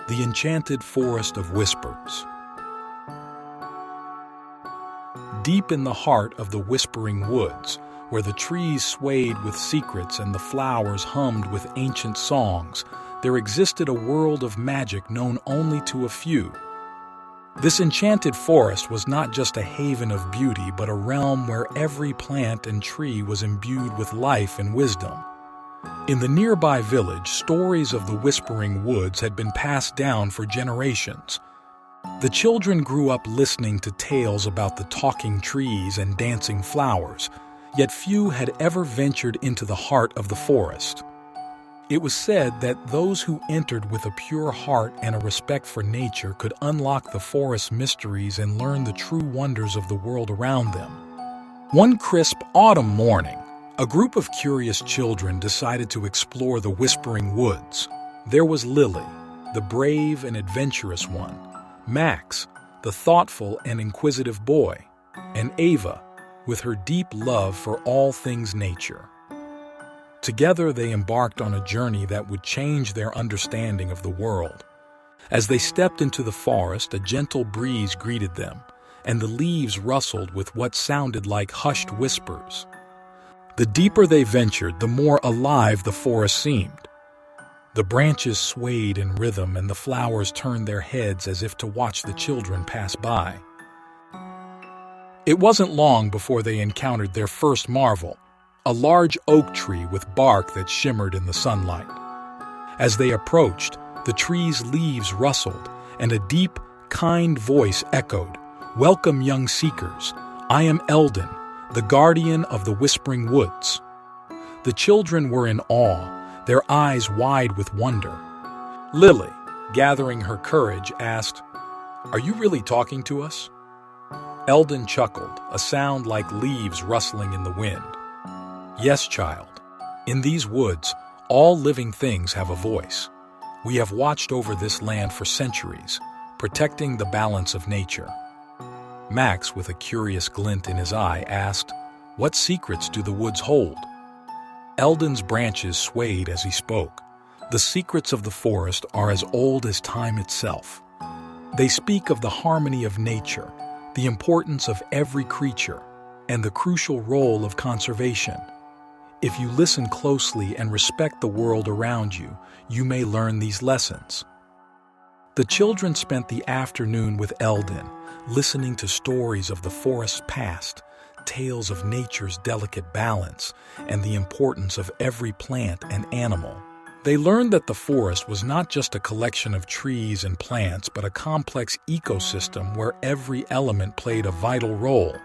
The Enchanted Forest of Whispers. Deep in the heart of the whispering woods, where the trees swayed with secrets and the flowers hummed with ancient songs, there existed a world of magic known only to a few. This enchanted forest was not just a haven of beauty, but a realm where every plant and tree was imbued with life and wisdom. In the nearby village, stories of the Whispering Woods had been passed down for generations. The children grew up listening to tales about the talking trees and dancing flowers, yet few had ever ventured into the heart of the forest. It was said that those who entered with a pure heart and a respect for nature could unlock the forest's mysteries and learn the true wonders of the world around them. One crisp autumn morning, a group of curious children decided to explore the Whispering Woods. There was Lily, the brave and adventurous one, Max, the thoughtful and inquisitive boy, and Ava, with her deep love for all things nature. Together they embarked on a journey that would change their understanding of the world. As they stepped into the forest, a gentle breeze greeted them, and the leaves rustled with what sounded like hushed whispers. The deeper they ventured, the more alive the forest seemed. The branches swayed in rhythm, and the flowers turned their heads as if to watch the children pass by. It wasn't long before they encountered their first marvel, a large oak tree with bark that shimmered in the sunlight. As they approached, the tree's leaves rustled, and a deep, kind voice echoed, "Welcome, young seekers. I am Eldon, the guardian of the Whispering Woods." The children were in awe, their eyes wide with wonder. Lily, gathering her courage, asked, "Are you really talking to us?" Eldon chuckled, a sound like leaves rustling in the wind. "Yes, child. In these woods, all living things have a voice. We have watched over this land for centuries, protecting the balance of nature." Max, with a curious glint in his eye, asked, "What secrets do the woods hold?" Eldon's branches swayed as he spoke. "The secrets of the forest are as old as time itself. They speak of the harmony of nature, the importance of every creature, and the crucial role of conservation. If you listen closely and respect the world around you, you may learn these lessons." The children spent the afternoon with Eldon, listening to stories of the forest's past, tales of nature's delicate balance, and the importance of every plant and animal. They learned that the forest was not just a collection of trees and plants, but a complex ecosystem where every element played a vital role.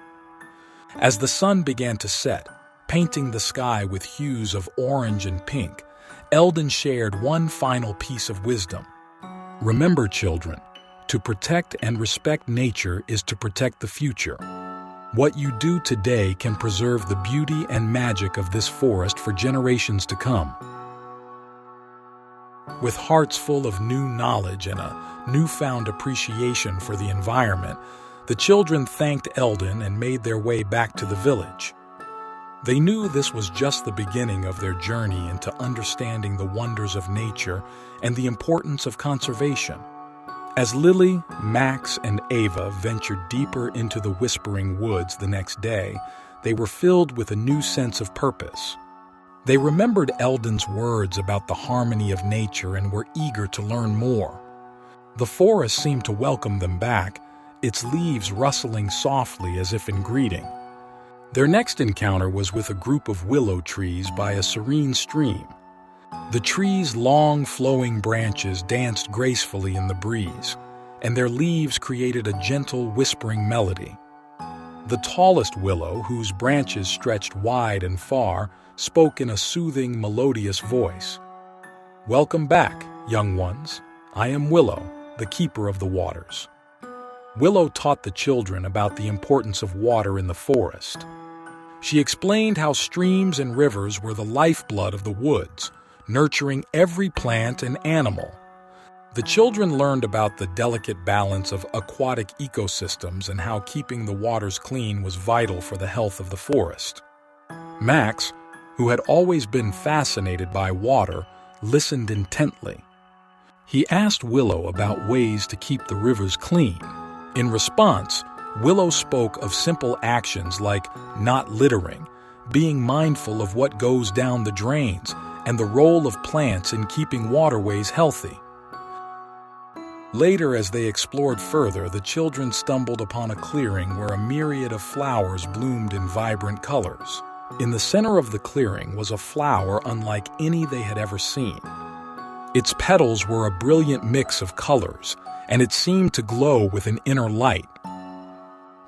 As the sun began to set, painting the sky with hues of orange and pink, Eldon shared one final piece of wisdom. "Remember, children, to protect and respect nature is to protect the future. What you do today can preserve the beauty and magic of this forest for generations to come." With hearts full of new knowledge and a newfound appreciation for the environment, the children thanked Eldon and made their way back to the village. They knew this was just the beginning of their journey into understanding the wonders of nature and the importance of conservation. As Lily, Max, and Ava ventured deeper into the Whispering Woods the next day, they were filled with a new sense of purpose. They remembered Eldon's words about the harmony of nature and were eager to learn more. The forest seemed to welcome them back, its leaves rustling softly as if in greeting. Their next encounter was with a group of willow trees by a serene stream. The trees' long, flowing branches danced gracefully in the breeze, and their leaves created a gentle, whispering melody. The tallest willow, whose branches stretched wide and far, spoke in a soothing, melodious voice. "Welcome back, young ones. I am Willow, the keeper of the waters." Willow taught the children about the importance of water in the forest. She explained how streams and rivers were the lifeblood of the woods, nurturing every plant and animal. The children learned about the delicate balance of aquatic ecosystems and how keeping the waters clean was vital for the health of the forest. Max, who had always been fascinated by water, listened intently. He asked Willow about ways to keep the rivers clean. In response, Willow spoke of simple actions like not littering, being mindful of what goes down the drains, and the role of plants in keeping waterways healthy. Later, as they explored further, the children stumbled upon a clearing where a myriad of flowers bloomed in vibrant colors. In the center of the clearing was a flower unlike any they had ever seen. Its petals were a brilliant mix of colors, and it seemed to glow with an inner light.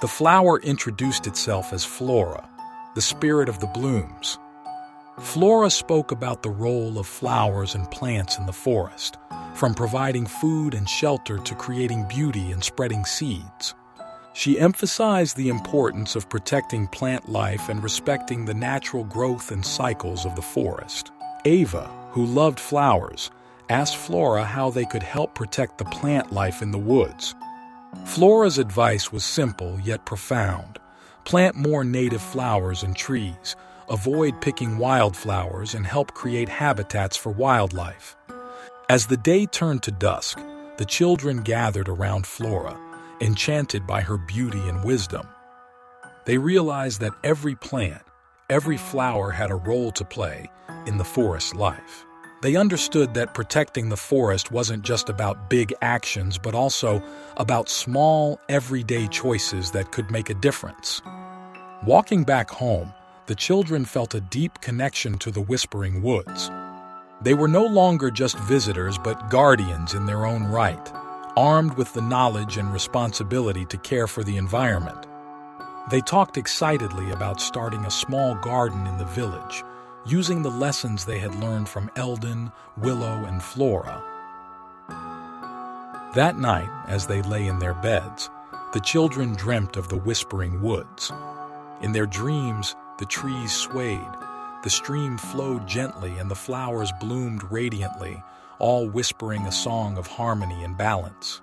The flower introduced itself as Flora, the spirit of the blooms. Flora spoke about the role of flowers and plants in the forest, from providing food and shelter to creating beauty and spreading seeds. She emphasized the importance of protecting plant life and respecting the natural growth and cycles of the forest. Ava, who loved flowers, asked Flora how they could help protect the plant life in the woods. Flora's advice was simple yet profound. Plant more native flowers and trees, avoid picking wildflowers, and help create habitats for wildlife. As the day turned to dusk, the children gathered around Flora, enchanted by her beauty and wisdom. They realized that every plant, every flower had a role to play in the forest's life. They understood that protecting the forest wasn't just about big actions, but also about small, everyday choices that could make a difference. Walking back home, the children felt a deep connection to the Whispering Woods. They were no longer just visitors, but guardians in their own right, armed with the knowledge and responsibility to care for the environment. They talked excitedly about starting a small garden in the village, using the lessons they had learned from Eldon, Willow, and Flora. That night, as they lay in their beds, the children dreamt of the Whispering Woods. In their dreams, the trees swayed, the stream flowed gently, and the flowers bloomed radiantly, all whispering a song of harmony and balance.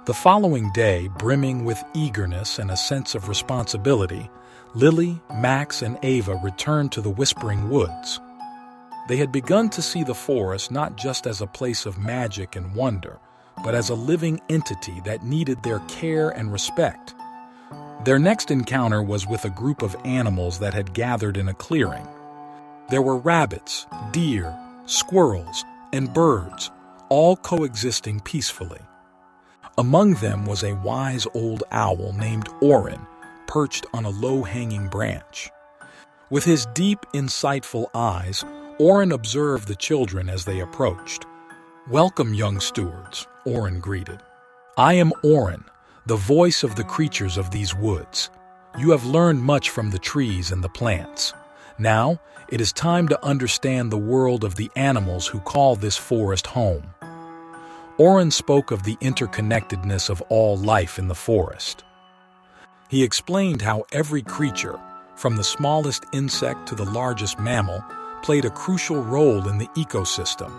The following day, brimming with eagerness and a sense of responsibility, Lily, Max, and Ava returned to the Whispering Woods. They had begun to see the forest not just as a place of magic and wonder, but as a living entity that needed their care and respect. Their next encounter was with a group of animals that had gathered in a clearing. There were rabbits, deer, squirrels, and birds, all coexisting peacefully. Among them was a wise old owl named Orin, perched on a low-hanging branch. With his deep, insightful eyes, Orin observed the children as they approached. "Welcome, young stewards," Orin greeted. "I am Orin, the voice of the creatures of these woods. You have learned much from the trees and the plants. Now, it is time to understand the world of the animals who call this forest home." Orin spoke of the interconnectedness of all life in the forest. He explained how every creature, from the smallest insect to the largest mammal, played a crucial role in the ecosystem.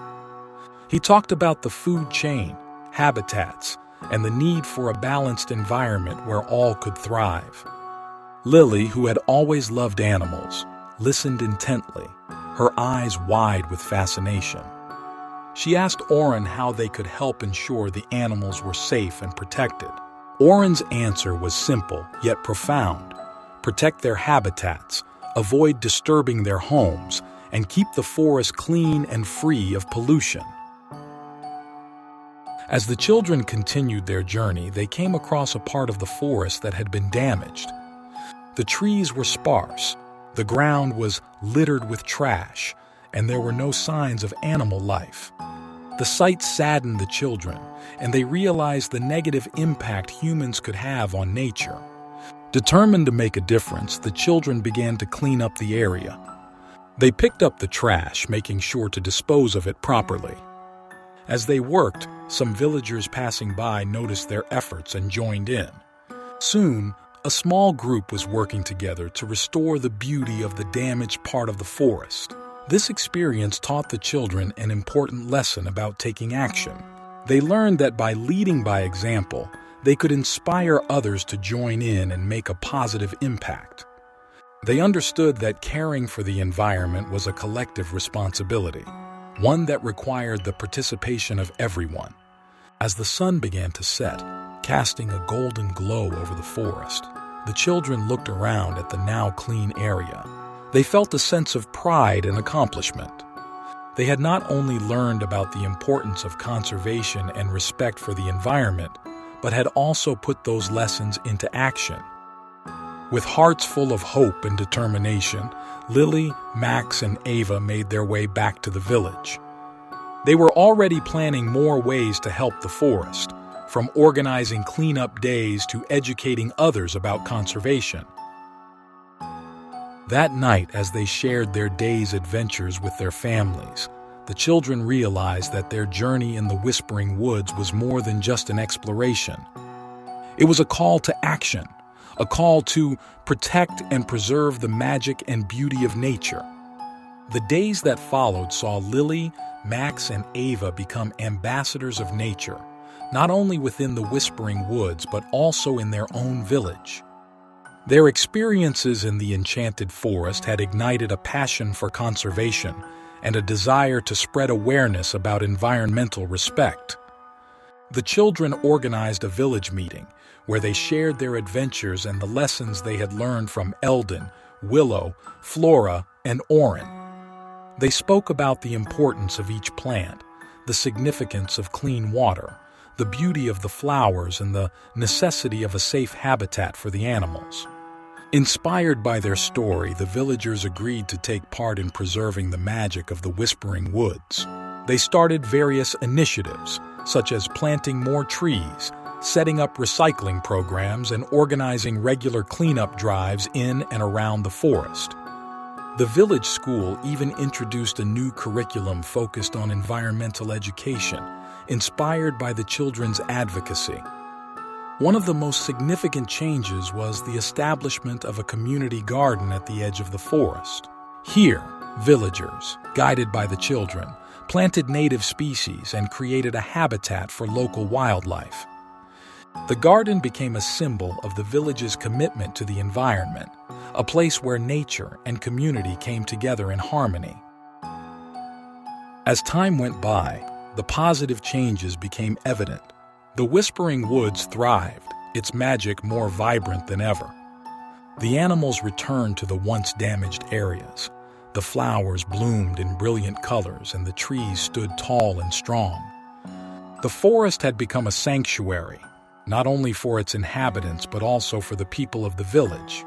He talked about the food chain, habitats, and the need for a balanced environment where all could thrive. Lily, who had always loved animals, listened intently, her eyes wide with fascination. She asked Orin how they could help ensure the animals were safe and protected. Orin's answer was simple yet profound: protect their habitats, avoid disturbing their homes, and keep the forest clean and free of pollution. As the children continued their journey, they came across a part of the forest that had been damaged. The trees were sparse, the ground was littered with trash, and there were no signs of animal life. The sight saddened the children, and they realized the negative impact humans could have on nature. Determined to make a difference, the children began to clean up the area. They picked up the trash, making sure to dispose of it properly. As they worked, some villagers passing by noticed their efforts and joined in. Soon, a small group was working together to restore the beauty of the damaged part of the forest. This experience taught the children an important lesson about taking action. They learned that by leading by example, they could inspire others to join in and make a positive impact. They understood that caring for the environment was a collective responsibility. one that required the participation of everyone. As the sun began to set, casting a golden glow over the forest, the children looked around at the now clean area. They felt a sense of pride and accomplishment. They had not only learned about the importance of conservation and respect for the environment, but had also put those lessons into action. With hearts full of hope and determination, Lily, Max, and Ava made their way back to the village. They were already planning more ways to help the forest, from organizing cleanup days to educating others about conservation. That night, as they shared their day's adventures with their families, the children realized that their journey in the Whispering Woods was more than just an exploration. It was a call to action, a call to protect and preserve the magic and beauty of nature. The days that followed saw Lily, Max, and Ava become ambassadors of nature, not only within the Whispering Woods but also in their own village. Their experiences in the Enchanted Forest had ignited a passion for conservation and a desire to spread awareness about environmental respect. The children organized a village meeting where they shared their adventures and the lessons they had learned from Eldon, Willow, Flora, and Orin. They spoke about the importance of each plant, the significance of clean water, the beauty of the flowers, and the necessity of a safe habitat for the animals. Inspired by their story, the villagers agreed to take part in preserving the magic of the Whispering Woods. They started various initiatives, such as planting more trees, setting up recycling programs, and organizing regular cleanup drives in and around the forest. The village school even introduced a new curriculum focused on environmental education, inspired by the children's advocacy. One of the most significant changes was the establishment of a community garden at the edge of the forest. Here, villagers, guided by the children, planted native species and created a habitat for local wildlife. The garden became a symbol of the village's commitment to the environment, a place where nature and community came together in harmony. As time went by, the positive changes became evident. The Whispering Woods thrived, its magic more vibrant than ever. The animals returned to the once damaged areas. The flowers bloomed in brilliant colors and the trees stood tall and strong. The forest had become a sanctuary, not only for its inhabitants but also for the people of the village.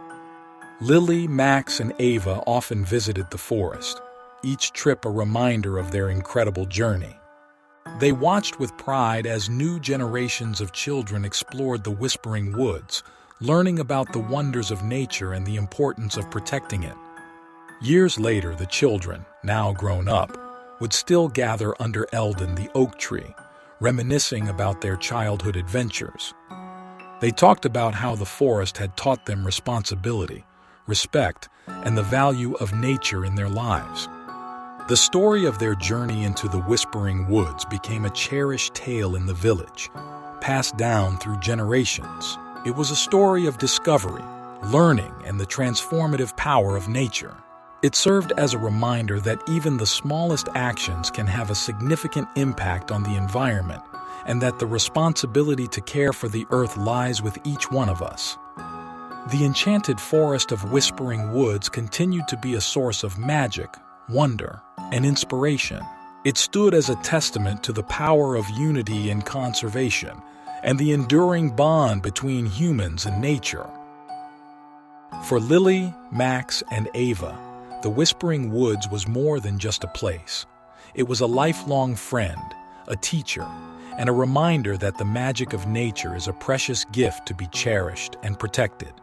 Lily, Max, and Ava often visited the forest, each trip a reminder of their incredible journey. They watched with pride as new generations of children explored the Whispering Woods, learning about the wonders of nature and the importance of protecting it. Years later, the children, now grown up, would still gather under Eldon the oak tree, reminiscing about their childhood adventures. They talked about how the forest had taught them responsibility, respect, and the value of nature in their lives. The story of their journey into the Whispering Woods became a cherished tale in the village, passed down through generations. It was a story of discovery, learning, and the transformative power of nature. It served as a reminder that even the smallest actions can have a significant impact on the environment, and that the responsibility to care for the earth lies with each one of us. The Enchanted Forest of Whispering Woods continued to be a source of magic, wonder, and inspiration. It stood as a testament to the power of unity and conservation, and the enduring bond between humans and nature. For Lily, Max, and Ava, the Whispering Woods was more than just a place. It was a lifelong friend, a teacher, and a reminder that the magic of nature is a precious gift to be cherished and protected.